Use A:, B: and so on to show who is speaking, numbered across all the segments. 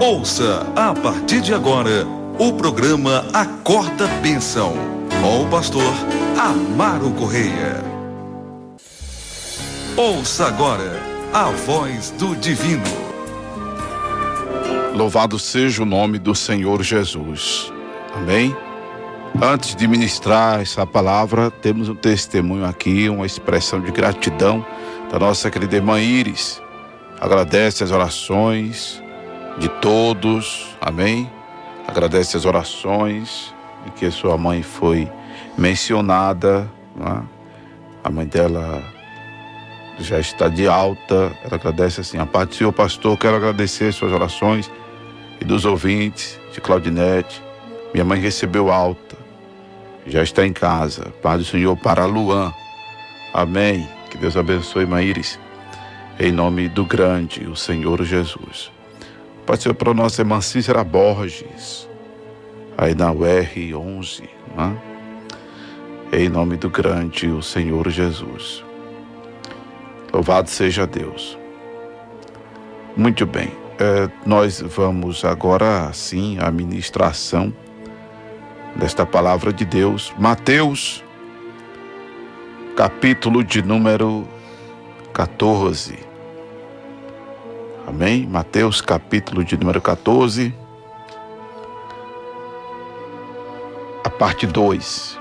A: Ouça a partir de agora o programa Acorda Bênção, com o pastor Amaro Correia. Ouça agora a voz do divino.
B: Louvado seja o nome do Senhor Jesus. Amém? Antes de ministrar essa palavra, temos um testemunho aqui, uma expressão de gratidão da nossa querida irmã Iris. Agradece as orações de todos, amém? Agradece as orações de que sua mãe foi mencionada, né? A mãe dela já está de alta. Ela agradece assim: a paz do Senhor, pastor, quero agradecer suas orações e dos ouvintes de Claudinete. Minha mãe recebeu alta, já está em casa. Paz do Senhor para Luan, amém? Que Deus abençoe, irmã Iris, em nome do grande, o Senhor Jesus. Pode ser para a nossa irmã Cícera Borges, aí na UR11, né? Em nome do grande, o Senhor Jesus. Louvado seja Deus. Muito bem, nós vamos agora, sim, à ministração desta palavra de Deus. Mateus, capítulo de número 14. Amém? Mateus, capítulo de número 14, a parte 2.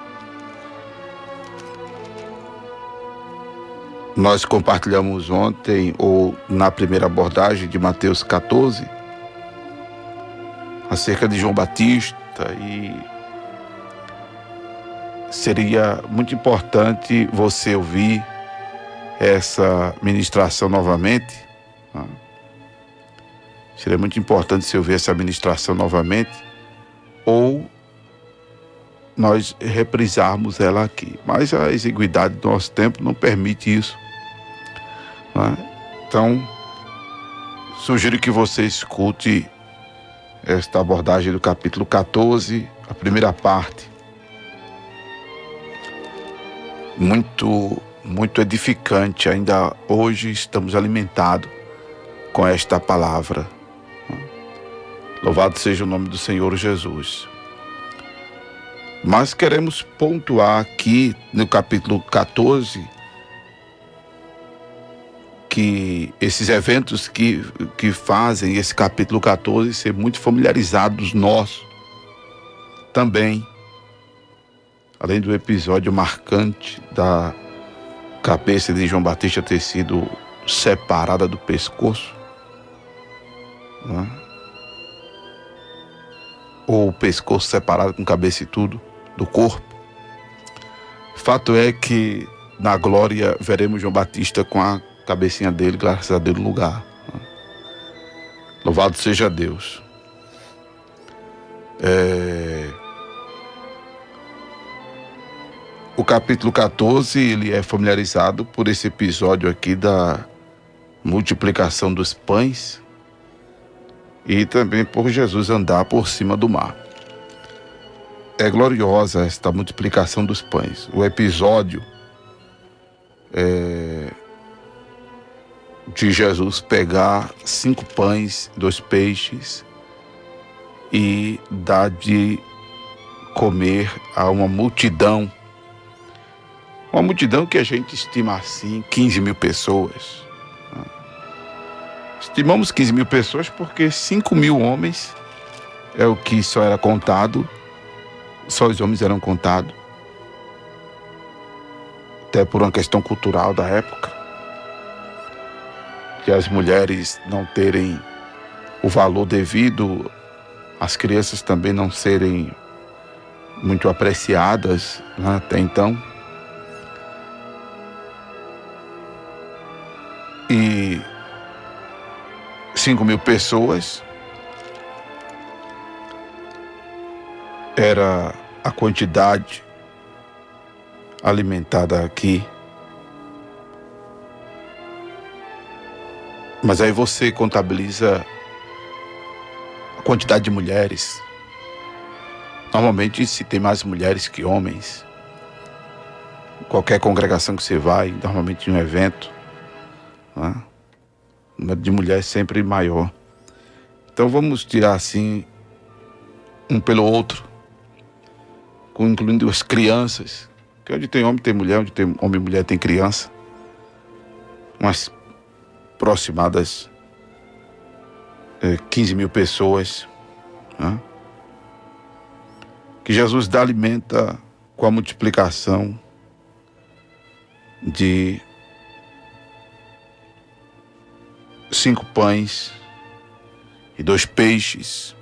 B: Nós compartilhamos ontem, ou na primeira abordagem de Mateus 14, acerca de João Batista, e seria muito importante você ouvir essa ministração novamente, né? Seria muito importante você ouvir essa ministração novamente, ou nós reprisarmos ela aqui. Mas a exiguidade do nosso tempo não permite isso, né? Então, sugiro que você escute esta abordagem do capítulo 14, a primeira parte. Muito edificante. Ainda hoje estamos alimentados com esta palavra. Louvado seja o nome do Senhor Jesus. Mas queremos pontuar aqui no capítulo 14 que esses eventos que fazem esse capítulo 14 ser muito familiarizados nós também. Além do episódio marcante da cabeça de João Batista ter sido separada do pescoço, né? Ou o pescoço separado com cabeça e tudo do corpo. Fato é que na glória veremos João Batista com a cabecinha dele, graças a Deus, no lugar. Louvado seja Deus. O capítulo 14, ele é familiarizado por esse episódio aqui da multiplicação dos pães e também por Jesus andar por cima do mar. É gloriosa esta multiplicação dos pães. O episódio de Jesus pegar 5 pães, 2 peixes e dar de comer a uma multidão. Uma multidão que a gente estima assim, 15 mil pessoas. Estimamos 15 mil pessoas porque 5 mil homens é o que só era contado, só os homens eram contados, até por uma questão cultural da época, que as mulheres não terem o valor devido, as crianças também não serem muito apreciadas, né, até então. E 5 mil pessoas era a quantidade alimentada aqui. Mas aí você contabiliza a quantidade de mulheres. Normalmente se tem mais mulheres que homens. Qualquer congregação que você vai, normalmente em um evento, né? O número de mulheres sempre maior. Então vamos tirar assim, um pelo outro, incluindo as crianças, que onde tem homem tem mulher, onde tem homem e mulher tem criança, umas aproximadas 15 mil pessoas, né? Que Jesus dá alimenta com a multiplicação de 5 pães e 2 peixes.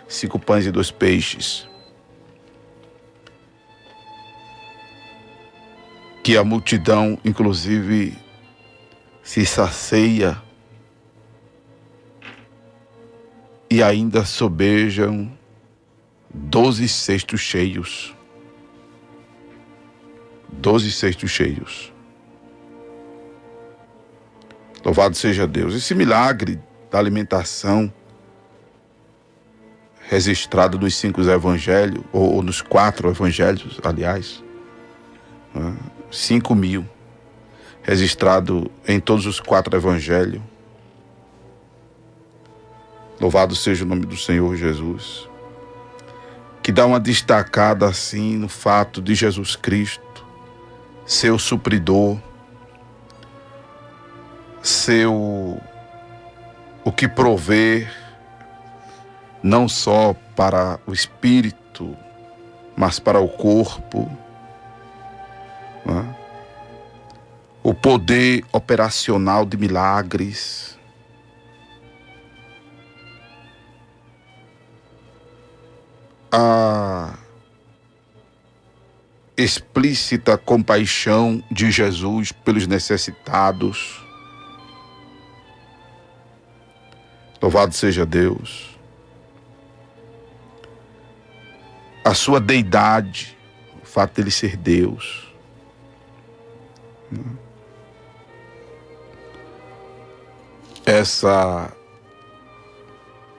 B: 5 pães e 2 peixes. Que a multidão, inclusive, se sacia e ainda sobejam 12 cestos cheios. 12 cestos cheios. Louvado seja Deus. Esse milagre da alimentação registrado nos 5 evangelhos, ou nos 4 evangelhos, aliás, 5 mil, registrado em todos os 4 evangelhos. Louvado seja o nome do Senhor Jesus, que dá uma destacada assim no fato de Jesus Cristo ser o supridor, ser o que provê não só para o espírito, mas para o corpo, né? O poder operacional de milagres, a explícita compaixão de Jesus pelos necessitados. Louvado seja Deus. A sua deidade, o fato dele ser Deus.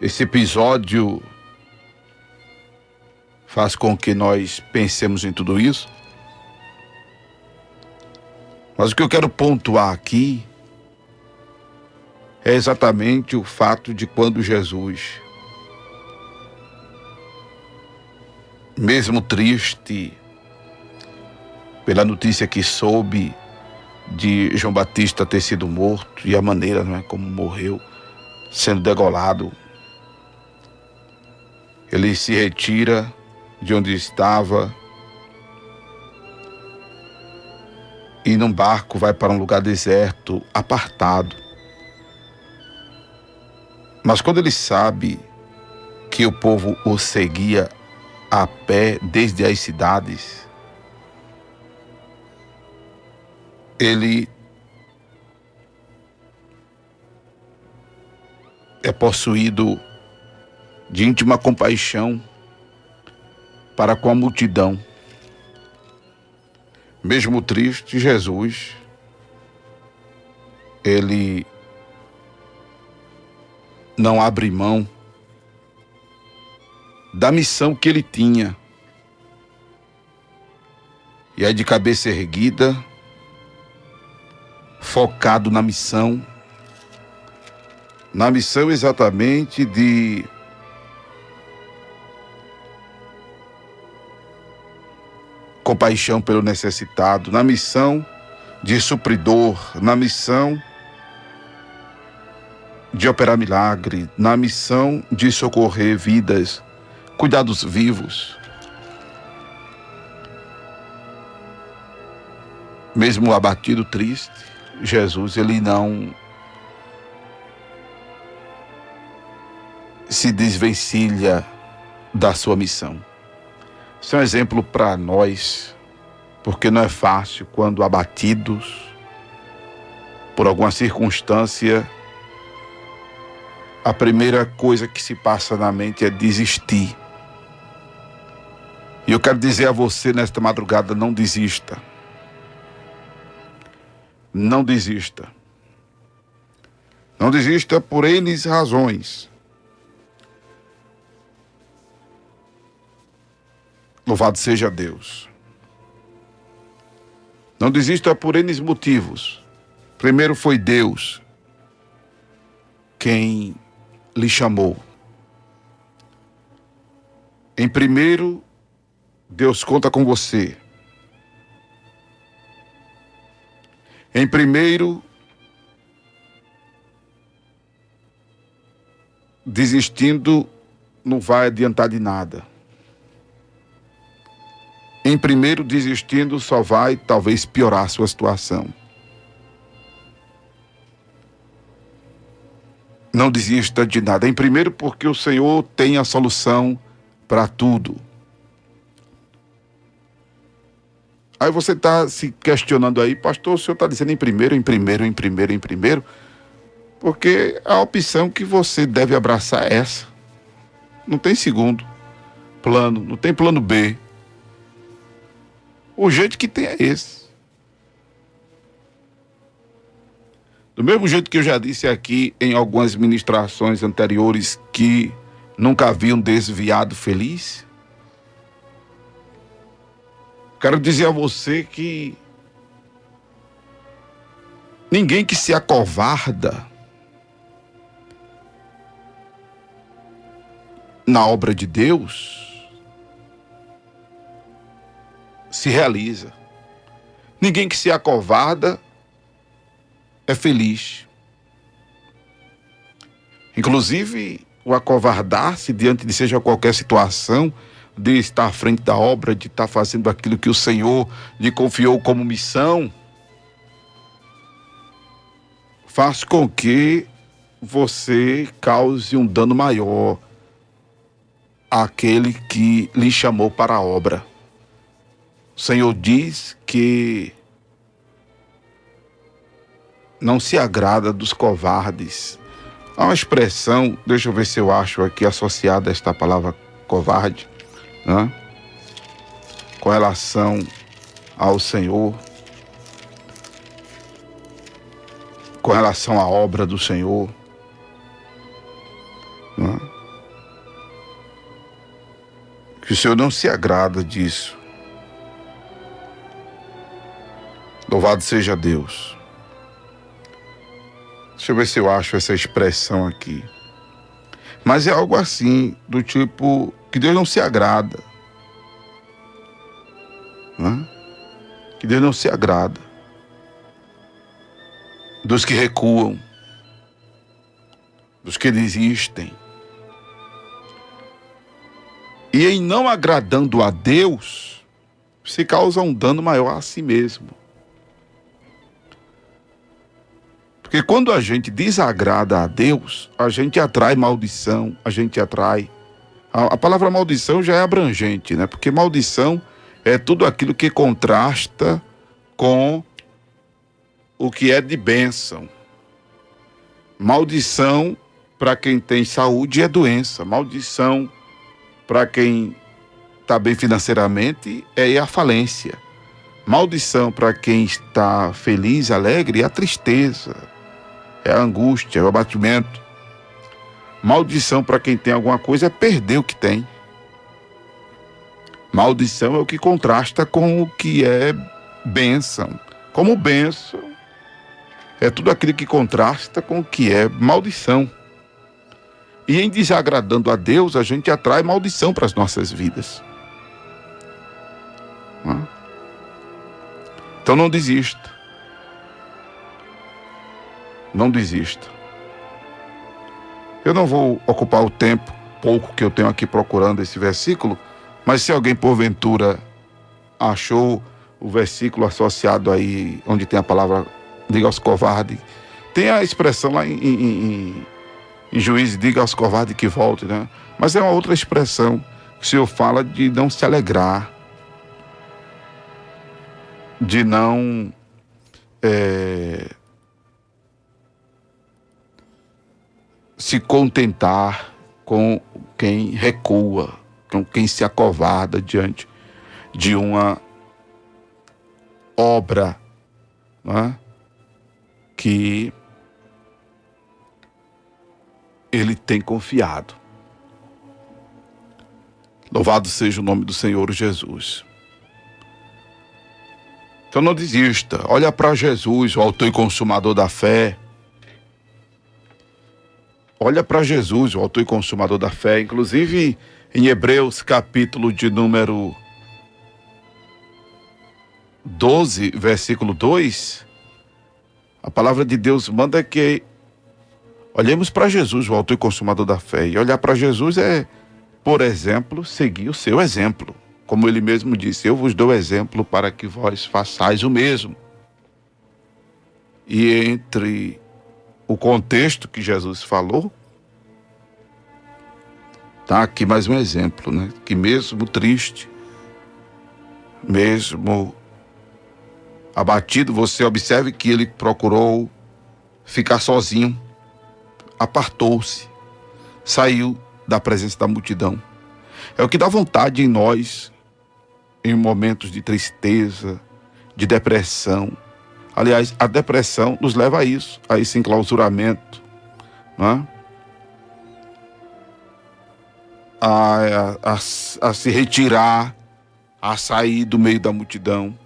B: Esse episódio faz com que nós pensemos em tudo isso. Mas o que eu quero pontuar aqui é exatamente o fato de quando Jesus, mesmo triste pela notícia que soube de João Batista ter sido morto e a maneira, não é, como morreu, sendo degolado, ele se retira de onde estava e num barco vai para um lugar deserto, apartado. Mas quando ele sabe que o povo o seguia a pé desde as cidades, ele é possuído de íntima compaixão para com a multidão. Mesmo triste, Jesus, ele não abre mão da missão que ele tinha. E aí, de cabeça erguida, focado na missão exatamente de compaixão pelo necessitado, na missão de supridor, na missão de operar milagre, na missão de socorrer vidas, cuidar dos vivos. Mesmo abatido, triste, Jesus, ele não se desvencilha da sua missão. Isso é um exemplo para nós, porque não é fácil quando abatidos por alguma circunstância, a primeira coisa que se passa na mente é desistir. E eu quero dizer a você nesta madrugada, não desista. Não desista. Não desista por N razões. Louvado seja Deus. Não desista por N motivos. Primeiro foi Deus quem lhe chamou. Em primeiro, Deus conta com você. Em primeiro, desistindo não vai adiantar de nada. Em primeiro, desistindo só vai talvez piorar a sua situação. Não desista de nada. Em primeiro, porque o Senhor tem a solução para tudo. Aí você está se questionando aí, pastor, o senhor está dizendo em primeiro, porque a opção que você deve abraçar é essa. Não tem segundo plano, não tem plano B. O jeito que tem é esse. Do mesmo jeito que eu já disse aqui em algumas ministrações anteriores que nunca havia um desviado feliz, quero dizer a você que ninguém que se acovarda na obra de Deus se realiza. Ninguém que se acovarda é feliz. Inclusive, o acovardar-se diante de seja qualquer situação, de estar à frente da obra, de estar fazendo aquilo que o Senhor lhe confiou como missão, faz com que você cause um dano maior àquele que lhe chamou para a obra. O Senhor diz que não se agrada dos covardes. Há uma expressão, deixa eu ver se eu acho aqui, associada a esta palavra covarde, né? Com relação ao Senhor, com relação à obra do Senhor, né? Que o Senhor não se agrada disso. Louvado seja Deus. Deixa eu ver se eu acho essa expressão aqui. Mas é algo assim, do tipo, que Deus não se agrada. Né? Que Deus não se agrada dos que recuam, dos que desistem. E em não agradando a Deus, se causa um dano maior a si mesmo. Porque quando a gente desagrada a Deus, a gente atrai maldição, a gente atrai... A palavra maldição já é abrangente, né? Porque maldição é tudo aquilo que contrasta com o que é de bênção. Maldição, para quem tem saúde, é doença. Maldição, para quem está bem financeiramente, é a falência. Maldição, para quem está feliz, alegre, é a tristeza. É a angústia, é o abatimento. Maldição para quem tem alguma coisa é perder o que tem. Maldição é o que contrasta com o que é bênção. Como bênção é tudo aquilo que contrasta com o que é maldição. E em desagradando a Deus, a gente atrai maldição para as nossas vidas. Então não desista. Não desista. Eu não vou ocupar o tempo pouco que eu tenho aqui procurando esse versículo, mas se alguém porventura achou o versículo associado aí, onde tem a palavra, diga aos covardes, tem a expressão lá em Juízes, diga aos covardes que voltem, né? Mas é uma outra expressão que o Senhor fala de não se alegrar, de não se contentar com quem recua, com quem se acovarda diante de uma obra, né, que ele tem confiado. Louvado seja o nome do Senhor Jesus. Então não desista, olha para Jesus, o autor e consumador da fé. olha para Jesus, o autor e consumador da fé. Inclusive em Hebreus, capítulo de número 12, versículo 2, a palavra de Deus manda que olhemos para Jesus, o autor e consumador da fé. E olhar para Jesus é, por exemplo, seguir o seu exemplo. Como ele mesmo disse, eu vos dou exemplo para que vós façais o mesmo. E entre o contexto que Jesus falou, tá aqui mais um exemplo, né? Que mesmo triste, mesmo abatido, você observe que ele procurou ficar sozinho, apartou-se, saiu da presença da multidão. É o que dá vontade em nós, em momentos de tristeza, de depressão. Aliás, a depressão nos leva a isso, a esse enclausuramento, não é? A se retirar, a sair do meio da multidão.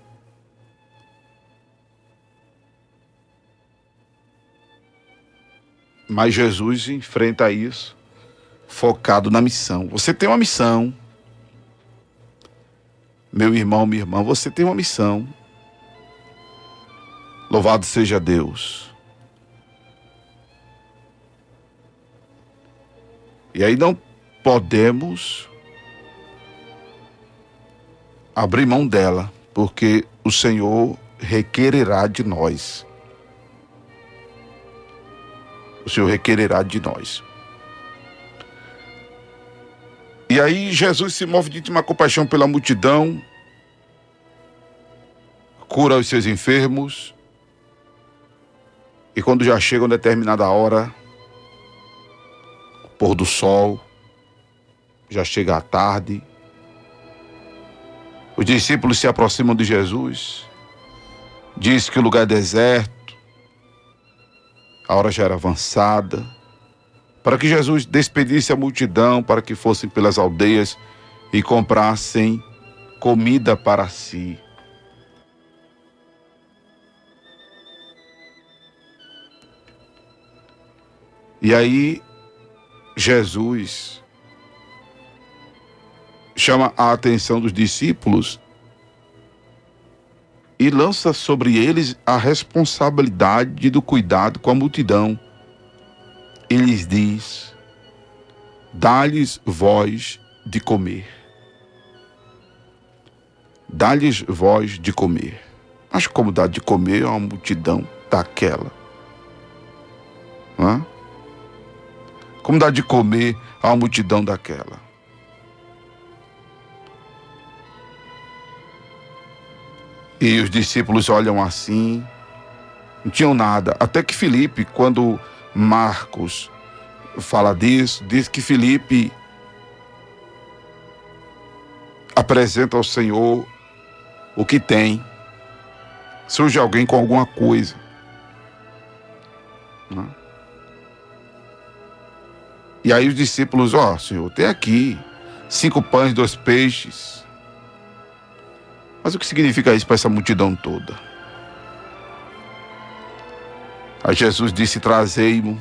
B: Mas Jesus enfrenta isso focado na missão. Você tem uma missão. Meu irmão, minha irmã, você tem uma missão. Louvado seja Deus. E aí não podemos abrir mão dela, porque o Senhor requererá de nós. O Senhor requererá de nós. E aí Jesus se move de íntima compaixão pela multidão, cura os seus enfermos, e quando já chega uma determinada hora, pôr do sol, já chega a tarde, os discípulos se aproximam de Jesus, diz que o lugar é deserto, a hora já era avançada, para que Jesus despedisse a multidão, para que fossem pelas aldeias e comprassem comida para si. E aí, Jesus chama a atenção dos discípulos e lança sobre eles a responsabilidade do cuidado com a multidão. Ele lhes diz: dá-lhes voz de comer. Dá-lhes voz de comer. Mas como dá de comer a uma multidão daquela? Hã? Como dá de comer a uma multidão daquela? E os discípulos olham assim, não tinham nada. Até que Filipe, quando Marcos fala disso, diz que Filipe apresenta ao Senhor o que tem. Surge alguém com alguma coisa, né? E aí os discípulos, Senhor, tem aqui 5 pães e 2 peixes. Mas o que significa isso para essa multidão toda? Aí Jesus disse: trazei-mo,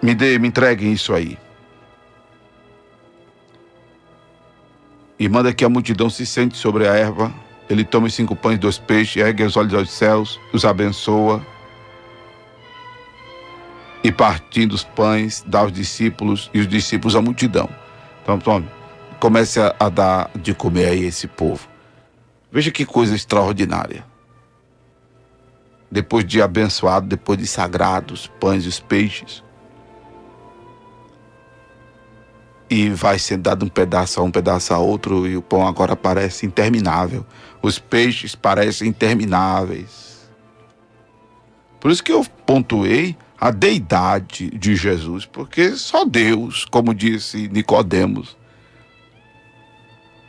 B: me entreguem isso aí. E manda que a multidão se sente sobre a erva. Ele toma os 5 pães e 2 peixes, ergue os olhos aos céus, os abençoa. E partindo os pães, dá aos discípulos, e os discípulos à multidão. Então, tome, comece a dar de comer a esse povo. Veja que coisa extraordinária. Depois de abençoado, depois de sagrado, os pães e os peixes. E vai sendo dado um pedaço a outro, e o pão agora parece interminável. Os peixes parecem intermináveis. Por isso que eu pontuei a deidade de Jesus, porque só Deus, como disse Nicodemos,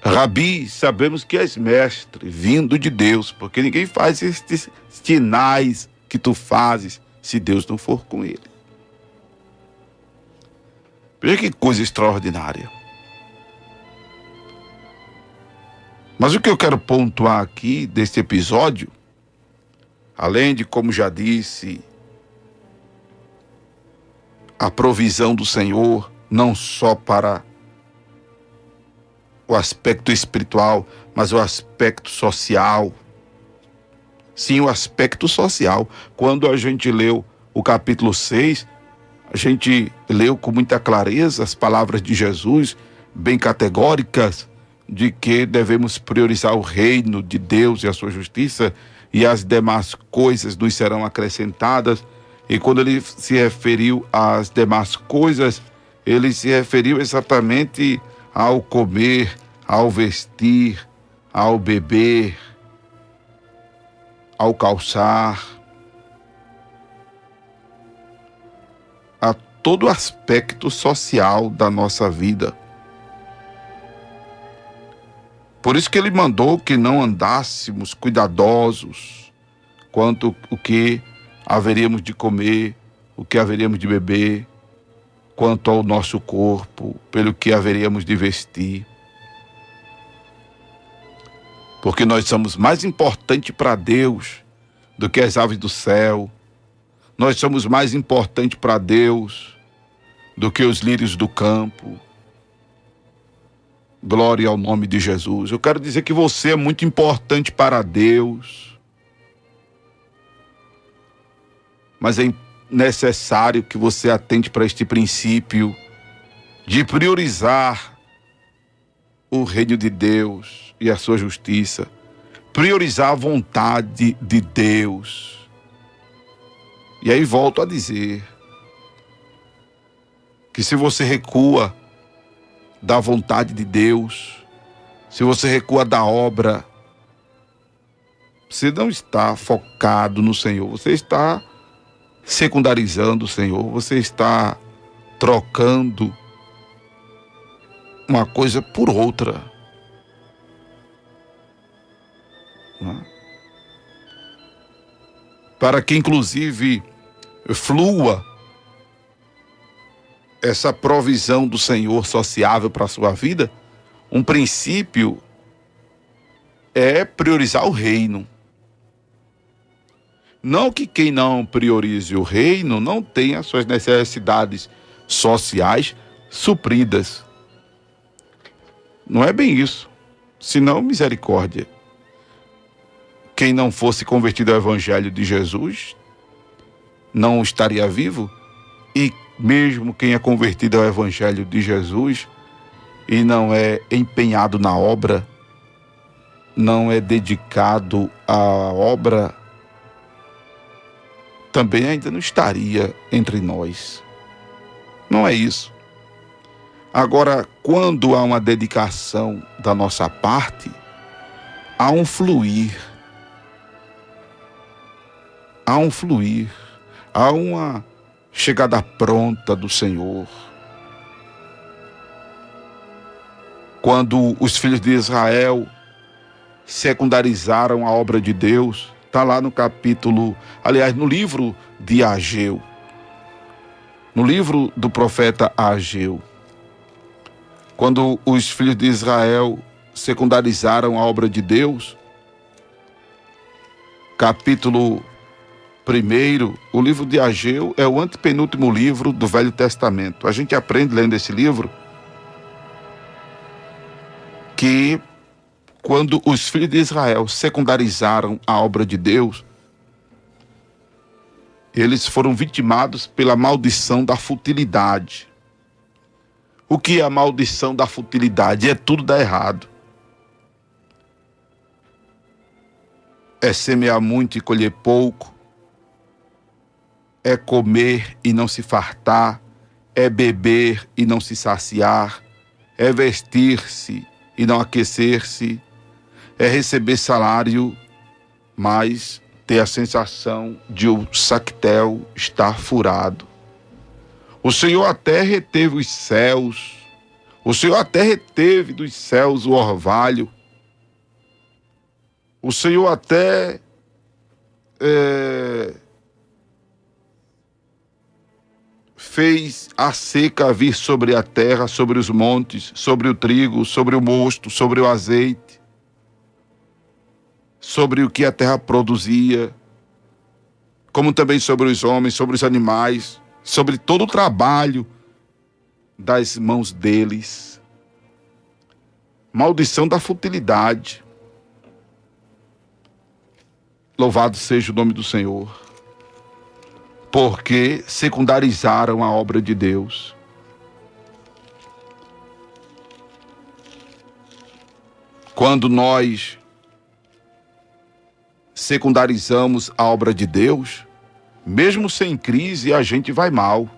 B: Rabi, sabemos que és mestre, vindo de Deus, porque ninguém faz estes sinais que tu fazes, se Deus não for com ele. Veja que coisa extraordinária. Mas o que eu quero pontuar aqui deste episódio, além de, como já disse, a provisão do Senhor, não só para o aspecto espiritual, mas o aspecto social. Sim, o aspecto social. Quando a gente leu o capítulo 6, a gente leu com muita clareza as palavras de Jesus, bem categóricas, de que devemos priorizar o reino de Deus e a sua justiça, e as demais coisas nos serão acrescentadas. E quando ele se referiu às demais coisas, ele se referiu exatamente ao comer, ao vestir, ao beber, ao calçar, a todo aspecto social da nossa vida. Por isso que ele mandou que não andássemos cuidadosos quanto o que haveríamos de comer, o que haveríamos de beber, quanto ao nosso corpo, pelo que haveríamos de vestir. Porque nós somos mais importantes para Deus do que as aves do céu. Nós somos mais importantes para Deus do que os lírios do campo. Glória ao nome de Jesus. Eu quero dizer que você é muito importante para Deus. Mas é necessário que você atente para este princípio de priorizar o reino de Deus e a sua justiça, priorizar a vontade de Deus. E aí volto a dizer que se você recua da vontade de Deus, se você recua da obra, você não está focado no Senhor, você está secundarizando o Senhor, você está trocando uma coisa por outra. Para que inclusive flua essa provisão do Senhor sociável para a sua vida, um princípio é priorizar o reino. Não que quem não priorize o reino não tenha suas necessidades sociais supridas. Não é bem isso. Senão, misericórdia. Quem não fosse convertido ao Evangelho de Jesus não estaria vivo, e mesmo quem é convertido ao Evangelho de Jesus e não é empenhado na obra, não é dedicado à obra, também ainda não estaria entre nós. Não é isso. Agora, quando há uma dedicação da nossa parte, há um fluir, há uma chegada pronta do Senhor. Quando os filhos de Israel secundarizaram a obra de Deus, está lá no no livro de Ageu, no livro do profeta Ageu, quando os filhos de Israel secundarizaram a obra de Deus, capítulo 1, o livro de Ageu é o antepenúltimo livro do Velho Testamento. A gente aprende lendo esse livro que quando os filhos de Israel secundarizaram a obra de Deus, eles foram vitimados pela maldição da futilidade. O que é a maldição da futilidade? É tudo dar errado. É semear muito e colher pouco. É comer e não se fartar. É beber e não se saciar. É vestir-se e não aquecer-se. É receber salário, mas ter a sensação de o sactel estar furado. O Senhor até reteve os céus. O Senhor até reteve dos céus o orvalho. O Senhor até fez a seca vir sobre a terra, sobre os montes, sobre o trigo, sobre o mosto, sobre o azeite, sobre o que a terra produzia, como também sobre os homens, sobre os animais. sobre todo o trabalho das mãos deles. Maldição da futilidade. Louvado seja o nome do Senhor, porque secundarizaram a obra de Deus. Quando nós secundarizamos a obra de Deus, mesmo sem crise, a gente vai mal.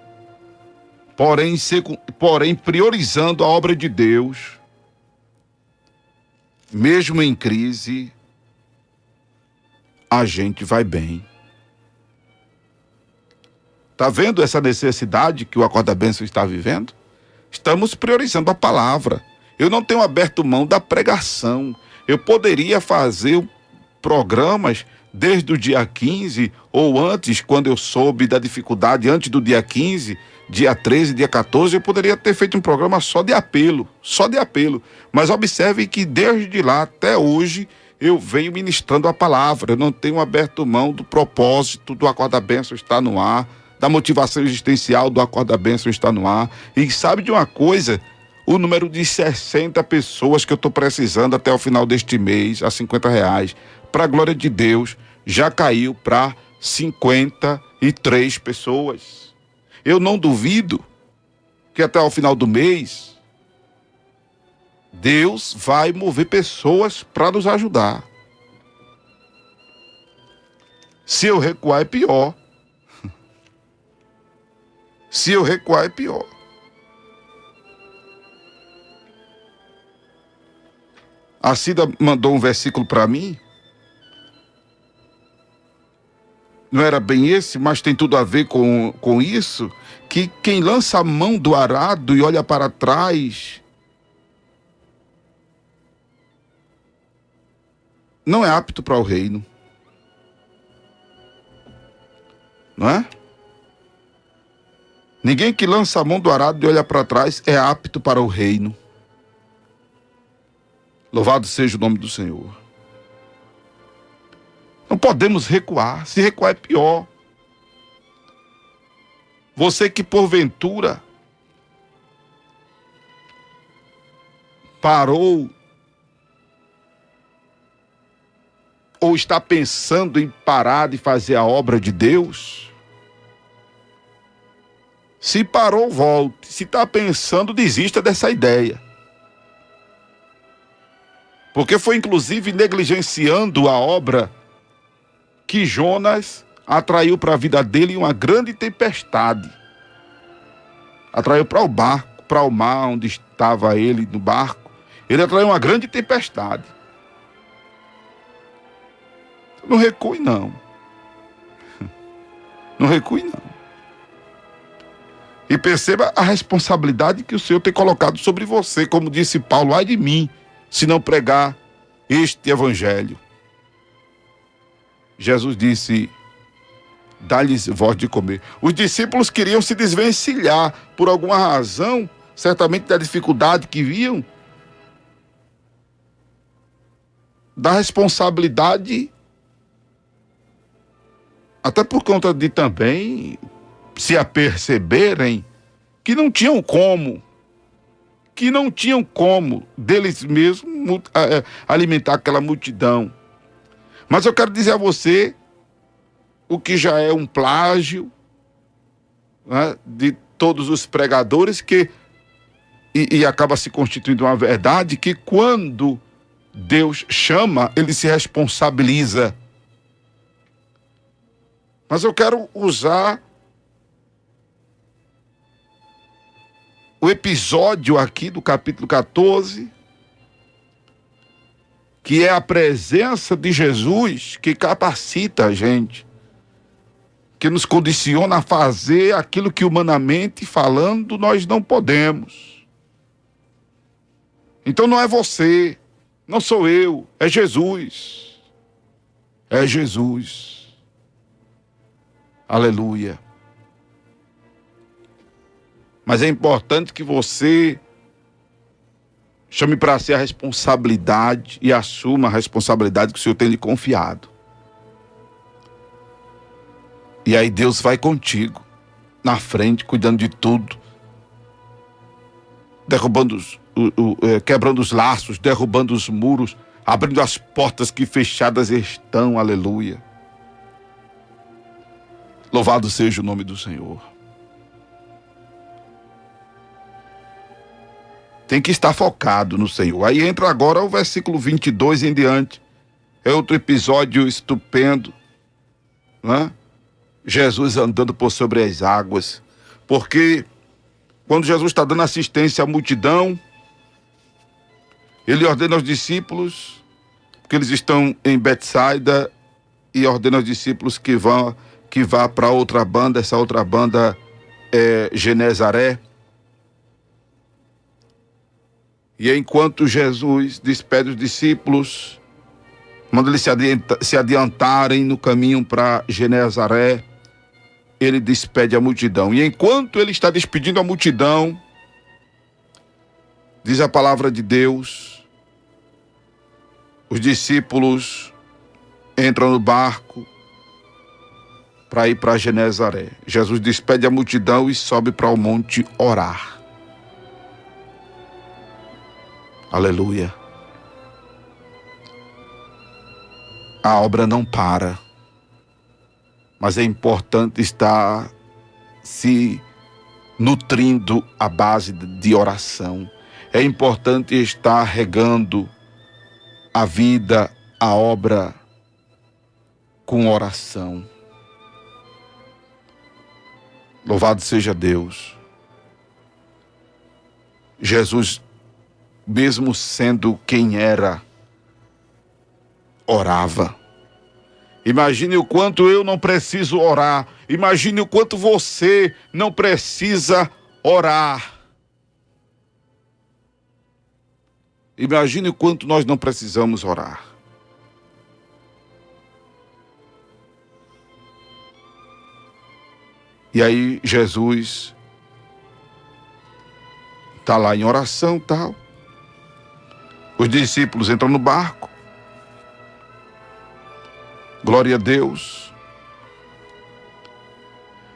B: Porém, priorizando a obra de Deus, mesmo em crise, a gente vai bem. Está vendo essa necessidade que o Acorda Bênção está vivendo? Estamos priorizando a palavra. Eu não tenho aberto mão da pregação. Eu poderia fazer programas desde o dia 15 ou antes, quando eu soube da dificuldade, antes do dia 15, dia 13, dia 14, eu poderia ter feito um programa só de apelo. Mas observe que desde lá até hoje eu venho ministrando a palavra. Eu não tenho aberto mão do propósito do Acorda Bênção estar no ar, da motivação existencial do Acorda Bênção estar no ar. E sabe de uma coisa? O número de 60 pessoas que eu estou precisando até o final deste mês, a R$50, para a glória de Deus, já caiu para 53 pessoas. Eu não duvido que até o final do mês, Deus vai mover pessoas para nos ajudar. Se eu recuar é pior. Se eu recuar é pior. A Cida mandou um versículo para mim. Não era bem esse, mas tem tudo a ver com isso. Que quem lança a mão do arado e olha para trás não é apto para o reino. Não é? Ninguém que lança a mão do arado e olha para trás é apto para o reino. Louvado seja o nome do Senhor. Não podemos recuar. Se recuar é pior. Você que porventura parou ou está pensando em parar de fazer a obra de Deus, se parou, volte. Se está pensando, desista dessa ideia. Porque foi inclusive negligenciando a obra que Jonas atraiu para a vida dele uma grande tempestade. Atraiu para o barco, para o mar onde estava ele no barco. Ele atraiu uma grande tempestade. Não recue não. Não recue não. E perceba a responsabilidade que o Senhor tem colocado sobre você. Como disse Paulo, ai de mim, se não pregar este evangelho. Jesus disse, dá-lhes voz de comer. Os discípulos queriam se desvencilhar por alguma razão, certamente da dificuldade que viam, da responsabilidade, até por conta de também se aperceberem que não tinham como deles mesmos alimentar aquela multidão. Mas eu quero dizer a você o que já é um plágio, né, de todos os pregadores e acaba se constituindo uma verdade, que quando Deus chama, ele se responsabiliza. Mas eu quero usar o episódio aqui do capítulo 14, que é a presença de Jesus que capacita a gente, que nos condiciona a fazer aquilo que humanamente falando nós não podemos. Então não é você, não sou eu, é Jesus. É Jesus. Aleluia. Mas é importante que você chame para si a responsabilidade e assuma a responsabilidade que o Senhor tem lhe confiado. E aí Deus vai contigo. na frente, cuidando de tudo, derrubando quebrando os laços, derrubando os muros, abrindo as portas que fechadas estão, aleluia. Louvado seja o nome do Senhor. Tem que estar focado no Senhor. Aí entra agora o versículo 22 em diante. É outro episódio estupendo, né? Jesus andando por sobre as águas. Porque quando Jesus está dando assistência à multidão, ele ordena aos discípulos, porque eles estão em Betsaida, e ordena aos discípulos que vá para outra banda. Essa outra banda é Genezaré. E enquanto Jesus despede os discípulos, manda eles se adiantarem no caminho para Genezaré, ele despede a multidão. E enquanto ele está despedindo a multidão, diz a palavra de Deus, os discípulos entram no barco para ir para Genezaré. Jesus despede a multidão e sobe para o monte orar. Aleluia. A obra não para, mas é importante estar se nutrindo à base de oração. É importante estar regando a vida, a obra com oração. Louvado seja Deus. Jesus, mesmo sendo quem era, orava. Imagine o quanto eu não preciso orar. Imagine o quanto você não precisa orar. Imagine o quanto nós não precisamos orar. E aí Jesus está lá em oração, tal. Os discípulos entram no barco. Glória a Deus.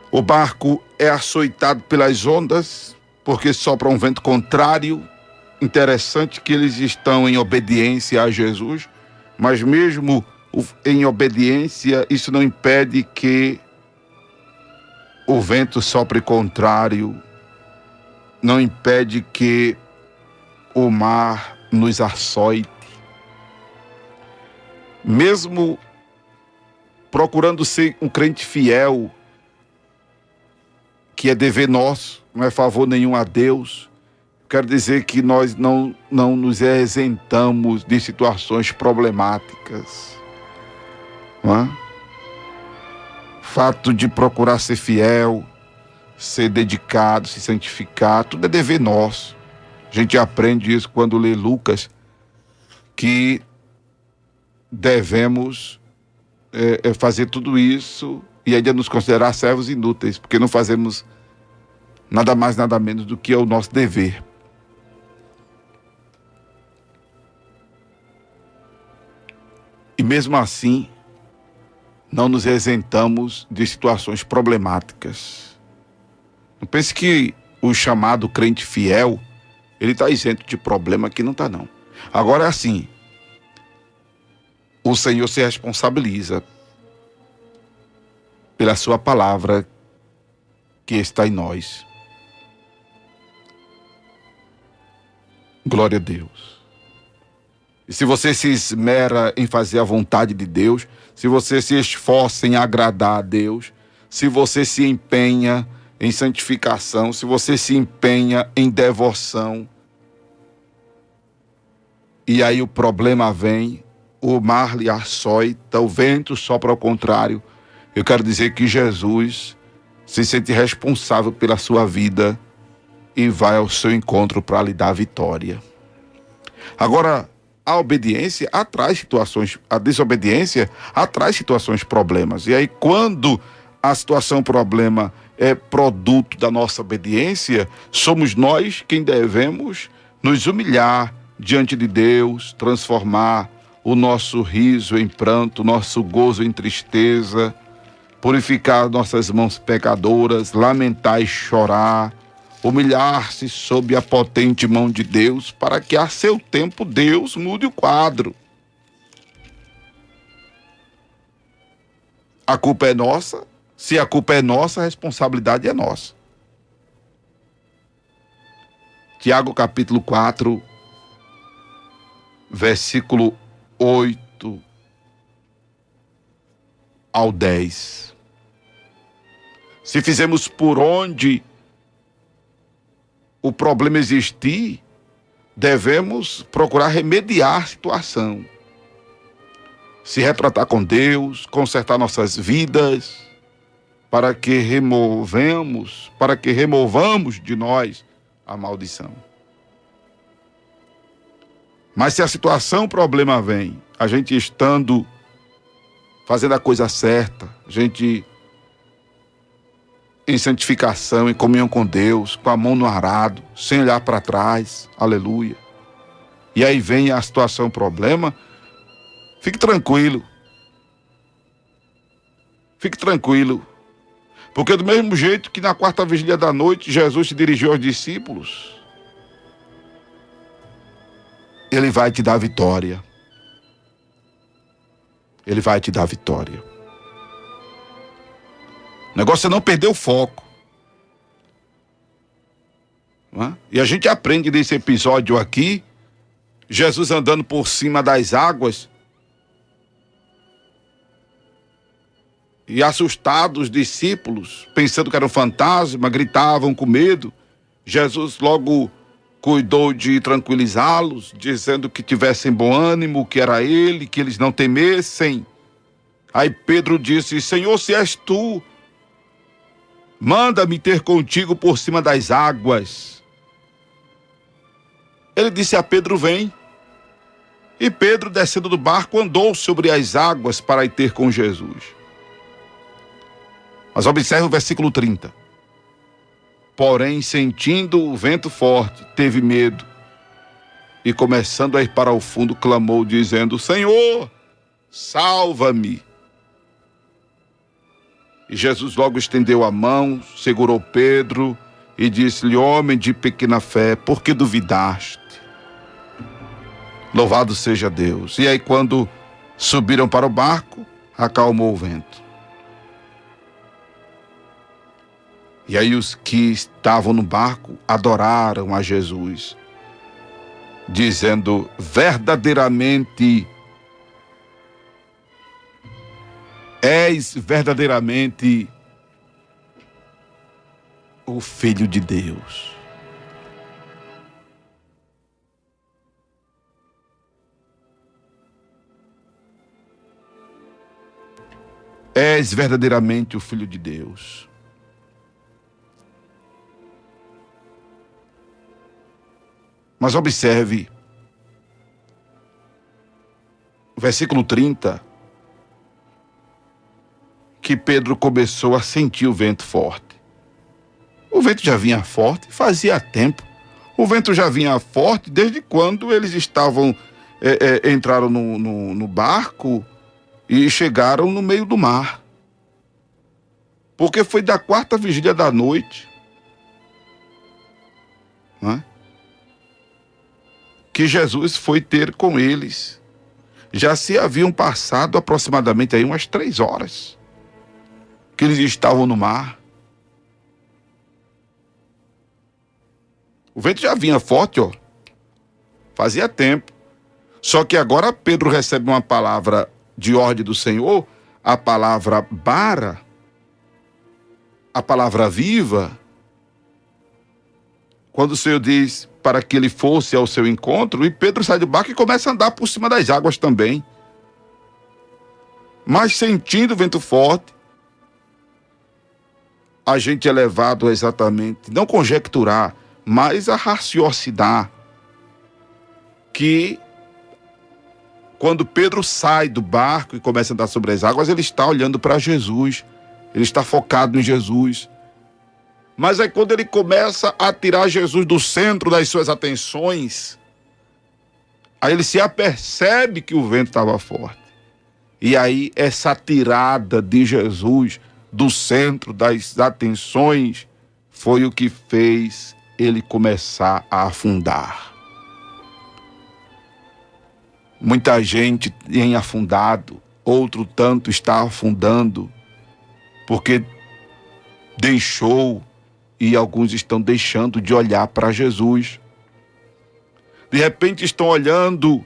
B: O barco é açoitado pelas ondas, porque sopra um vento contrário. Interessante que eles estão em obediência a Jesus, mas mesmo em obediência, isso não impede que o vento sopre contrário, não impede que o mar nos açoite. Mesmo procurando ser um crente fiel, que é dever nosso, não é favor nenhum a Deus, quero dizer que nós não nos isentamos de situações problemáticas. Não é? Fato de procurar ser fiel, ser dedicado, se santificar, tudo é dever nosso. A gente aprende isso quando lê Lucas, que devemos fazer tudo isso e ainda nos considerar servos inúteis, porque não fazemos nada mais, nada menos do que é o nosso dever. E mesmo assim, não nos isentamos de situações problemáticas. Não pense que o chamado crente fiel, ele está isento de problema, que não está não. Agora é assim, o Senhor se responsabiliza pela sua palavra que está em nós. Glória a Deus. E se você se esmera em fazer a vontade de Deus, se você se esforça em agradar a Deus, se você se empenha em santificação, se você se empenha em devoção, e aí o problema vem, o mar lhe açoita, o vento sopra ao contrário, eu quero dizer que Jesus se sente responsável pela sua vida e vai ao seu encontro para lhe dar a vitória. Agora, a obediência atrai situações, a desobediência atrai situações, problemas. E aí, quando a situação, problema é produto da nossa obediência, somos nós quem devemos nos humilhar diante de Deus, transformar o nosso riso em pranto, o nosso gozo em tristeza, purificar nossas mãos pecadoras, lamentar e chorar, humilhar-se sob a potente mão de Deus, para que a seu tempo Deus mude o quadro. A culpa é nossa. Se a culpa é nossa, a responsabilidade é nossa. Tiago capítulo 4, versículo 8 ao 10. Se fizermos por onde o problema existir, devemos procurar remediar a situação. Se retratar com Deus, consertar nossas vidas, para que removamos de nós a maldição. Mas se a situação, o problema vem, a gente estando fazendo a coisa certa, a gente em santificação, em comunhão com Deus, com a mão no arado, sem olhar para trás, aleluia. E aí vem a situação, o problema, fique tranquilo. Fique tranquilo. Porque do mesmo jeito que na quarta vigília da noite, Jesus se dirigiu aos discípulos, Ele vai te dar vitória. Ele vai te dar vitória. O negócio é não perder o foco. Não é? E a gente aprende nesse episódio aqui, Jesus andando por cima das águas, e assustados os discípulos, pensando que era um fantasma, gritavam com medo. Jesus logo cuidou de tranquilizá-los, dizendo que tivessem bom ânimo, que era ele, que eles não temessem. Aí Pedro disse: Senhor, se és tu, manda-me ter contigo por cima das águas. Ele disse a Pedro: vem. E Pedro, descendo do barco, andou sobre as águas para ir ter com Jesus. Mas observe o versículo 30. Porém, sentindo o vento forte, teve medo. E começando a ir para o fundo, clamou, dizendo: Senhor, salva-me. E Jesus logo estendeu a mão, segurou Pedro e disse-lhe: homem de pequena fé, por que duvidaste? Louvado seja Deus. E aí, quando subiram para o barco, acalmou o vento. E aí os que estavam no barco adoraram a Jesus, dizendo: verdadeiramente, és verdadeiramente o Filho de Deus. És verdadeiramente o Filho de Deus. Mas observe, o versículo 30, que Pedro começou a sentir o vento forte. O vento já vinha forte, fazia tempo. O vento já vinha forte desde quando eles entraram no barco e chegaram no meio do mar. Porque foi da quarta vigília da noite, não é? Que Jesus foi ter com eles. Já se haviam passado aproximadamente aí umas 3 horas que eles estavam no mar. O vento já vinha forte, ó. Fazia tempo. Só que agora Pedro recebe uma palavra de ordem do Senhor, a palavra bara, a palavra viva. Quando o Senhor diz para que ele fosse ao seu encontro, e Pedro sai do barco e começa a andar por cima das águas também. Mas sentindo o vento forte, a gente é levado a exatamente, não conjecturar, mas a raciocinar que quando Pedro sai do barco e começa a andar sobre as águas, ele está olhando para Jesus, ele está focado em Jesus. Mas aí quando ele começa a tirar Jesus do centro das suas atenções, aí ele se apercebe que o vento estava forte. E aí essa tirada de Jesus do centro das atenções, foi o que fez ele começar a afundar. Muita gente tem afundado, outro tanto está afundando, porque deixou, e alguns estão deixando de olhar para Jesus. De repente estão olhando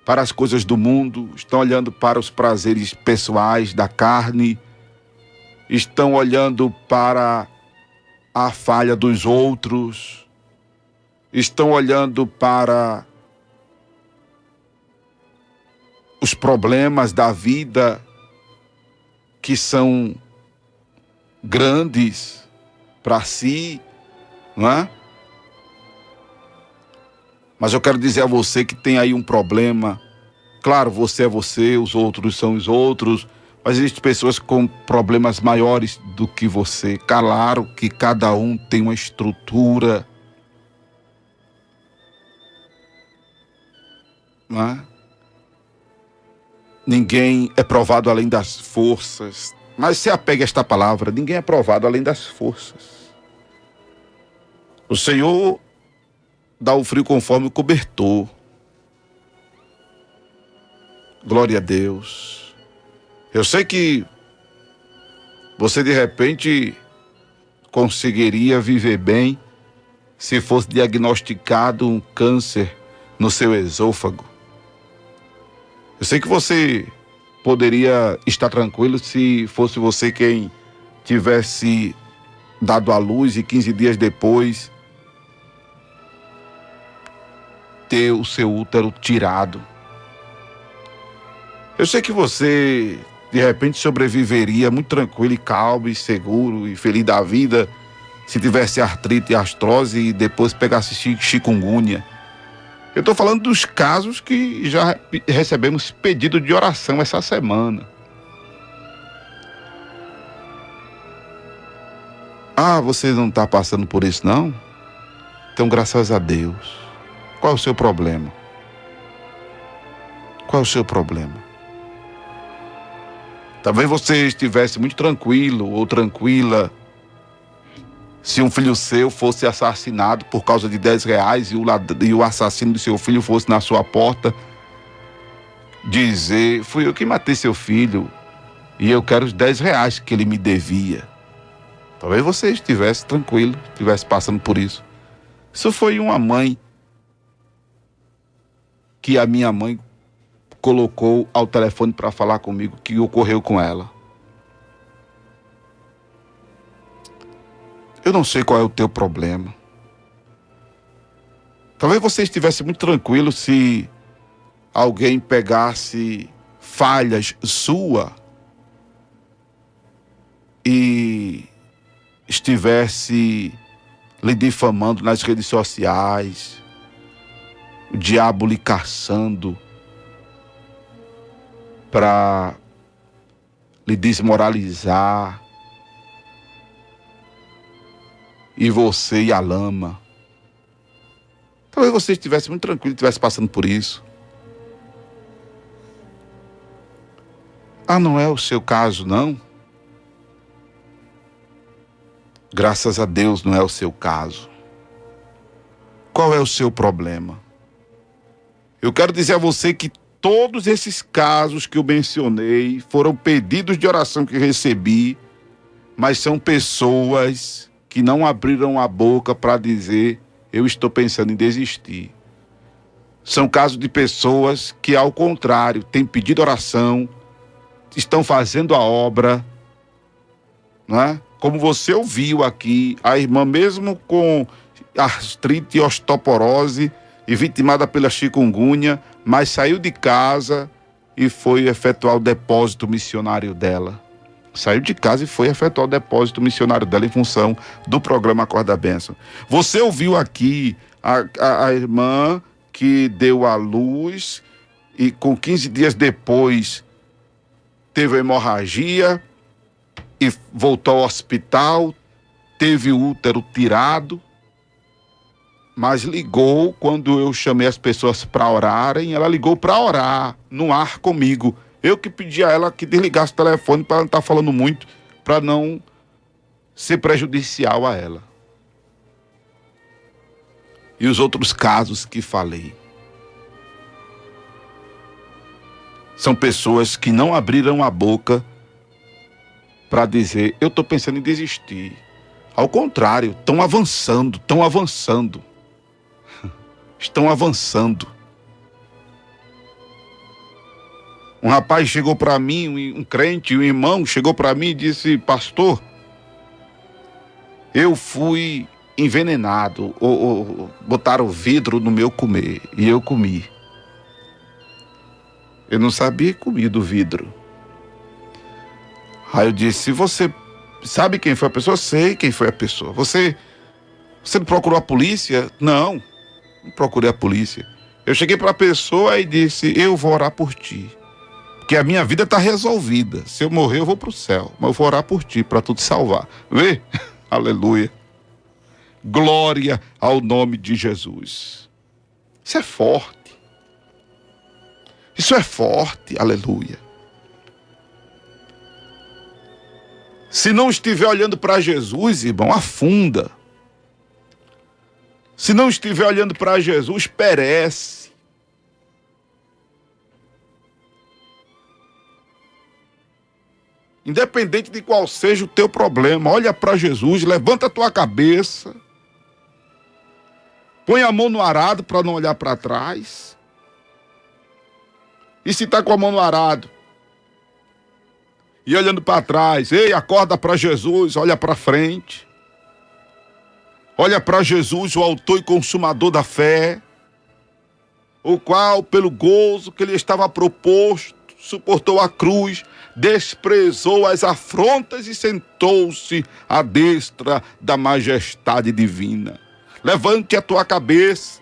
B: para as coisas do mundo, estão olhando para os prazeres pessoais da carne, estão olhando para a falha dos outros, estão olhando para os problemas da vida que são grandes para si, não é? Mas eu quero dizer a você que tem aí um problema. Claro, você é você, os outros são os outros, mas existem pessoas com problemas maiores do que você. Claro que cada um tem uma estrutura, não é? Ninguém é provado além das forças. Mas se apegue a esta palavra: ninguém é provado além das forças. O Senhor dá o frio conforme o cobertor. Glória a Deus. Eu sei que você de repente conseguiria viver bem se fosse diagnosticado um câncer no seu esôfago. Eu sei que você poderia estar tranquilo se fosse você quem tivesse dado à luz e 15 dias depois ter o seu útero tirado. Eu sei que você de repente sobreviveria muito tranquilo e calmo e seguro e feliz da vida se tivesse artrite e artrose e depois pegasse chikungunya. Eu estou falando dos casos que já recebemos pedido de oração essa semana. Ah, você não está passando por isso, não? Então, graças a Deus. Qual é o seu problema? Qual é o seu problema? Talvez você estivesse muito tranquilo ou tranquila se um filho seu fosse assassinado por causa de R$10 e o assassino do seu filho fosse na sua porta dizer: fui eu que matei seu filho e eu quero os R$10 que ele me devia. Talvez você estivesse tranquilo, estivesse passando por isso. Isso foi uma mãe que a minha mãe colocou ao telefone para falar comigo que ocorreu com ela. Eu não sei qual é o teu problema. Talvez você estivesse muito tranquilo se alguém pegasse falhas sua e estivesse lhe difamando nas redes sociais, o diabo lhe caçando para lhe desmoralizar, e você e a lama. Talvez você estivesse muito tranquilo, estivesse passando por isso. Ah, não é o seu caso, não? Graças a Deus não é o seu caso. Qual é o seu problema? Eu quero dizer a você que todos esses casos que eu mencionei foram pedidos de oração que recebi, mas são pessoas que não abriram a boca para dizer: eu estou pensando em desistir. São casos de pessoas que, ao contrário, têm pedido oração, estão fazendo a obra, não é? Como você ouviu aqui, a irmã, mesmo com artrite e osteoporose e vitimada pela chikungunya, mas saiu de casa e foi efetuar o depósito missionário dela. Saiu de casa e foi efetuar o depósito missionário dela em função do programa Acorda Bênção. Você ouviu aqui a irmã que deu à luz e com 15 dias depois teve hemorragia e voltou ao hospital, teve o útero tirado, mas ligou quando eu chamei as pessoas para orarem, ela ligou para orar no ar comigo. Eu que pedi a ela que desligasse o telefone para não estar falando muito, para não ser prejudicial a ela. E os outros casos que falei. São pessoas que não abriram a boca para dizer, eu estou pensando em desistir. Ao contrário, estão avançando. Estão avançando. Um rapaz chegou para mim, um crente, um irmão, chegou para mim e disse, pastor, eu fui envenenado, ou botaram vidro no meu comer, e eu comi. Eu não sabia que comia do vidro. Aí eu disse, você sabe quem foi a pessoa? Sei quem foi a pessoa. Você não procurou a polícia? Não procurei a polícia. Eu cheguei para a pessoa e disse, eu vou orar por ti. Porque a minha vida está resolvida. Se eu morrer, eu vou para o céu. Mas eu vou orar por ti, para tu te salvar. Vê? Aleluia. Glória ao nome de Jesus. Isso é forte. Isso é forte. Aleluia. Se não estiver olhando para Jesus, irmão, afunda. Se não estiver olhando para Jesus, perece. Independente de qual seja o teu problema, olha para Jesus, levanta a tua cabeça. Põe a mão no arado para não olhar para trás. E se está com a mão no arado e olhando para trás, ei, acorda para Jesus, olha para frente. Olha para Jesus, o autor e consumador da fé, o qual, pelo gozo que lhe estava proposto, suportou a cruz, desprezou as afrontas e sentou-se à destra da majestade divina. Levante a tua cabeça.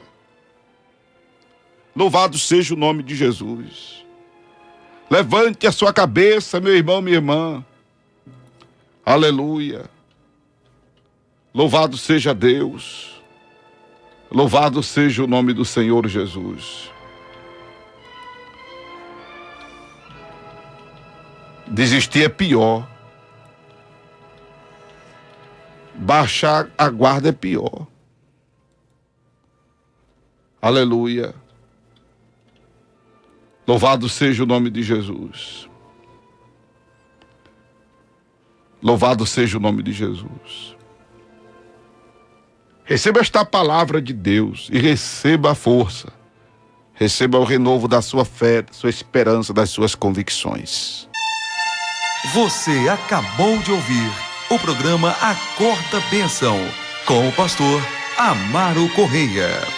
B: Louvado seja o nome de Jesus. Levante a sua cabeça, meu irmão, minha irmã. Aleluia. Louvado seja Deus. Louvado seja o nome do Senhor Jesus. Desistir é pior. Baixar a guarda é pior. Aleluia. Louvado seja o nome de Jesus. Louvado seja o nome de Jesus. Receba esta palavra de Deus e receba a força. Receba o renovo da sua fé, da sua esperança, das suas convicções.
A: Você acabou de ouvir o programa Acorda Bênção, com o pastor Amaro Correia.